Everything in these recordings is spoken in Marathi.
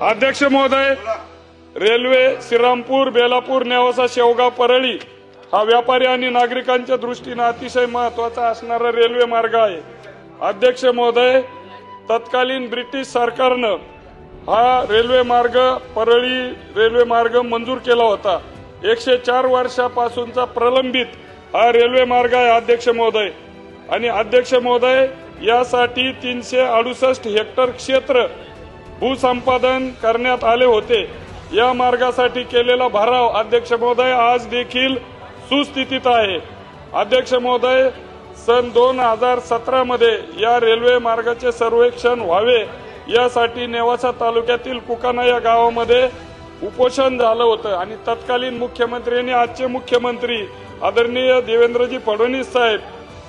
अध्यक्ष महोदय, रेल्वे श्रीरामपूर, बेलापूर, नेवासा, शेवगाव, परळी हा व्यापारी आणि नागरिकांच्या दृष्टीने अतिशय महत्वाचा असणारा रेल्वे मार्ग आहे। अध्यक्ष महोदय, तत्कालीन ब्रिटिश सरकारनं हा रेल्वे मार्ग, परळी रेल्वे मार्ग मंजूर केला होता। 104 वर्षापासूनचा प्रलंबित हा रेल्वे मार्ग आहे अध्यक्ष महोदय। आणि अध्यक्ष महोदय, यासाठी 368 हेक्टर क्षेत्र भूसंपादन करण्यात आले होते। या मार्गासाठी केलेला भराव अध्यक्ष महोदय आज देखील सुस्थितीत आहे। अध्यक्ष महोदय, सन 2017 मध्ये या रेल्वे मार्गाचे सर्वेक्षण व्हावे यासाठी नेवासा तालुक्यातील कुकाना या गावामध्ये उपोषण झालं होतं आणि तत्कालीन मुख्यमंत्र्यांनी, आजचे मुख्यमंत्री आदरणीय देवेंद्रजी फडणवीस साहेब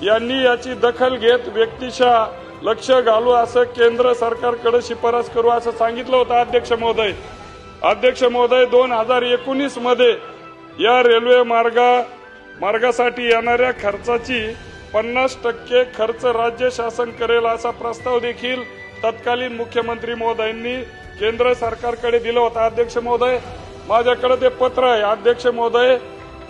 यांनी याची दखल घेत व्यक्तिशः लक्ष घालू असं केंद्र सरकारकडे शिफारस करू असं सांगितलं होतं अध्यक्ष महोदय। अध्यक्ष महोदय, 2019 मध्ये या रेल्वे मार्गासाठी येणाऱ्या खर्चाची 50% खर्च राज्य शासन करेल असा प्रस्ताव देखील तत्कालीन मुख्यमंत्री महोदयांनी केंद्र सरकारकडे दिला होता। अध्यक्ष महोदय, माझ्याकडे ते पत्र आहे। अध्यक्ष महोदय,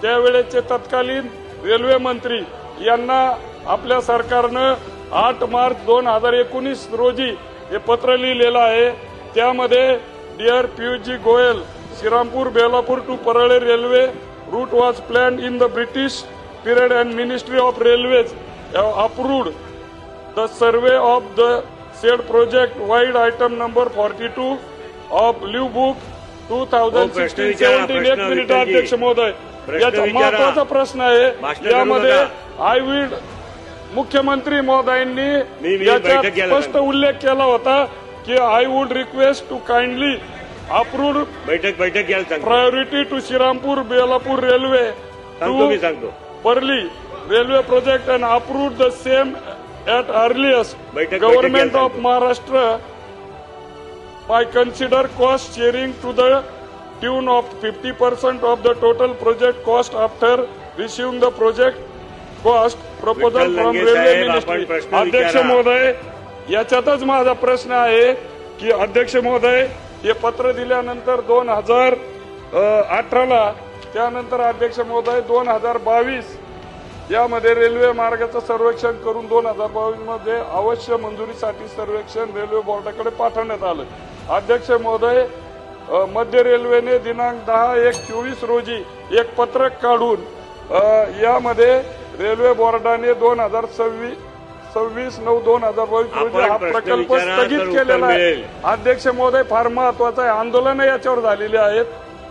त्यावेळेचे तत्कालीन रेल्वे मंत्री यांना आपल्या सरकारनं 8 मार्च 2019 रोजी हे पत्र लिहिलेलं आहे। त्यामध्ये dear Piyush ji Goyal, Shrirampur Belapur to Parli railway route was planned in the British period and Ministry of Railways have approved the survey of the said project wide item number 42 of Live Book 2016-17। एक मिनिट अध्यक्ष महोदय, याचा महत्वाचा प्रश्न आहे। यामध्ये मुख्यमंत्री महोदयांनी याचा स्पष्ट उल्लेख केला होता की I would request to kindly approved priority to Shrirampur Belapur railway to Parli railway project and approved the same at earliest. Government of Maharashtra by consider cost sharing to the tune of 50% of the total project cost after receiving the project cost proposal from railway ministry। अध्यक्ष महोदय, याच्यातच माझा प्रश्न आहे की अध्यक्ष महोदय, हे पत्र दिल्यानंतर 2018 ला, त्यानंतर अध्यक्ष महोदय 2022 यामध्ये रेल्वे मार्गाचं सर्वेक्षण करून 2022 मध्ये अवश्य मंजुरीसाठी सर्वेक्षण रेल्वे बोर्डाकडे पाठवण्यात आलं। अध्यक्ष महोदय, मध्य रेल्वेने दिनांक 10/1/24 रोजी एक पत्रक काढून यामध्ये रेल्वे बोर्डाने 26/9/2022 रोजी हा प्रकल्प स्थगित केलेला आहे। अध्यक्ष महोदय, फार महत्वाचं आहे, आंदोलन याच्यावर झालेली आहेत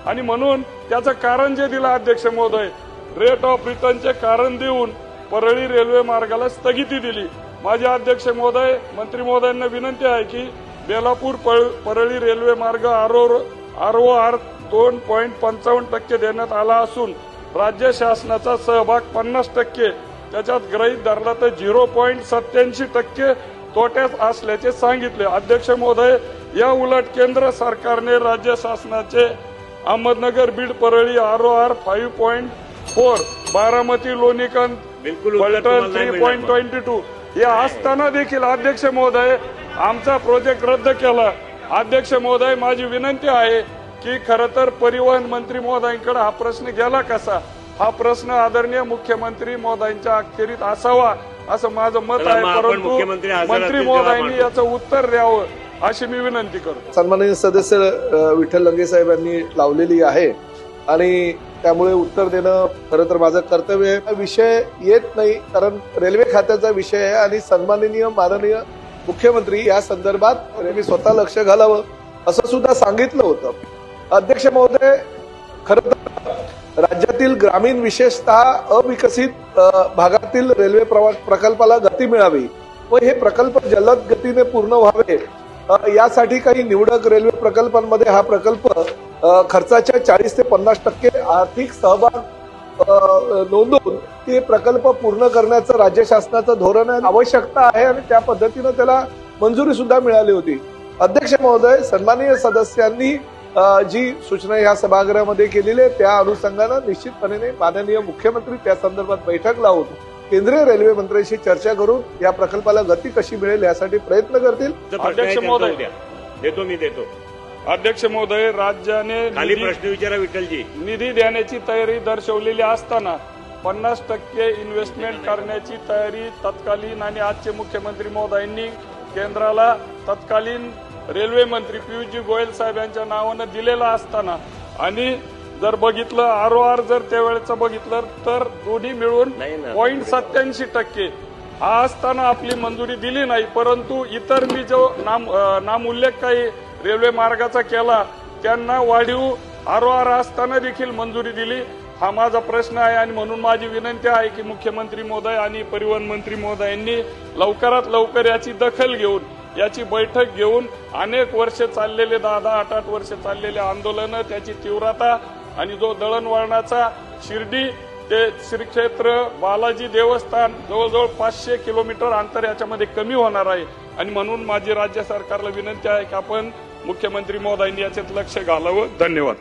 आणि म्हणून त्याचं कारण जे दिलं अध्यक्ष महोदय, रेट ऑफ रिटर्नचे कारण देऊन परळी रेल्वे मार्गाला स्थगिती दिली। माझे अध्यक्ष महोदय, मंत्री महोदयांना विनंती आहे की बेलापूर परळी रेल्वे मार्ग ROR 2.55% देण्यात आला असून राज्य शासनाचा सहभाग 50%, त्याच्यात गृहीत धरला तर 0.87% तोट्यात असल्याचे सांगितले। अध्यक्ष महोदय, या उलट केंद्र सरकारने राज्य शासनाचे अहमदनगर, बीड, परळी ROR 5.4, बारामती, लोणीकांत, पलटण 3.22 हे असताना देखील अध्यक्ष महोदय आमचा प्रोजेक्ट रद्द केला। अध्यक्ष महोदय, माझी विनंती आहे की खरं तर परिवहन मंत्री महोदयांकडे हा प्रश्न गेला कसा, हा प्रश्न आदरणीय मुख्यमंत्री महोदयांच्या अखेरीत असावा असं माझं मत आहे, परंतु मंत्री महोदयांनी याचं उत्तर द्यावं अशी मी विनंती करतो। सन्माननीय सदस्य विठ्ठल लंगे साहेब यांनी लावलेली आहे आणि त्यामुळे उत्तर देणं खरं तर माझं कर्तव्य आहे। विषय येत नाही कारण रेल्वे खात्याचा विषय आहे आणि सन्माननीय माननीय मुख्यमंत्री या संदर्भात मी स्वतः लक्ष घालावं असं सुद्धा सांगितलं होतं। अध्यक्ष महोदय, खरं तर राज्यातील ग्रामीण विशेषतः अविकसित भागातील रेल्वे प्रकल्पाला गती मिळावी व हे प्रकल्प जलद गतीने पूर्ण व्हावे यासाठी काही निवडक रेल्वे प्रकल्पांमध्ये हा प्रकल्प खर्चाच्या 40 ते 50% आर्थिक सहभाग नोंदवून ते प्रकल्प पूर्ण करण्याचं राज्य शासनाचं धोरण आहे, आवश्यकता आहे आणि त्या पद्धतीनं त्याला मंजुरी सुद्धा मिळाली होती। अध्यक्ष महोदय, सन्माननीय सदस्यांनी जी सूचना या सभागृहामध्ये केलेली आहे त्या अनुषंगाने निश्चितपणे माननीय मुख्यमंत्री त्या संदर्भात बैठक लावून केंद्रीय रेल्वे मंत्र्यांशी चर्चा करून या प्रकल्पाला गती कशी मिळेल यासाठी प्रयत्न करतील। अध्यक्ष महोदय, देतो अध्यक्ष महोदय, राज्याने खाली प्रश्न विचारा विठ्ठलजी. निधी देण्याची तयारी दर्शवलेली असताना 50% इन्व्हेस्टमेंट करण्याची तयारी तत्कालीन आणि आजचे मुख्यमंत्री महोदयांनी केंद्राला तत्कालीन रेल्वे मंत्री पियुषजी गोयल साहेब यांच्या नावानं दिलेला असताना आणि जर बघितलं ROR जर त्यावेळेचं बघितलं तर दोन्ही मिळून नाही ना. 0.87% हा असताना आपली मंजुरी दिली नाही. परंतु इतर मी जो नामउल्लेख काही रेल्वे मार्गाचा केला त्यांना वाढीव ROR असताना देखील मंजुरी दिली. हा माझा प्रश्न आहे आणि म्हणून माझी विनंती आहे की मुख्यमंत्री महोदय आणि परिवहन मंत्री महोदयांनी लवकरात लवकर याची दखल घेऊन याची बैठक घेऊन अनेक वर्ष चाललेले 10-8 वर्ष चाललेले आंदोलन त्याची तीव्रता आणि जो दळणवळणाचा शिर्डी ते श्री क्षेत्र बालाजी देवस्थान जवळजवळ 500 किलोमीटर अंतर याच्यामध्ये कमी होणार आहे आणि म्हणून माझी राज्य सरकारला विनंती आहे की आपण मुख्यमंत्री महोदयांनी याच्यात लक्ष घालावं. धन्यवाद.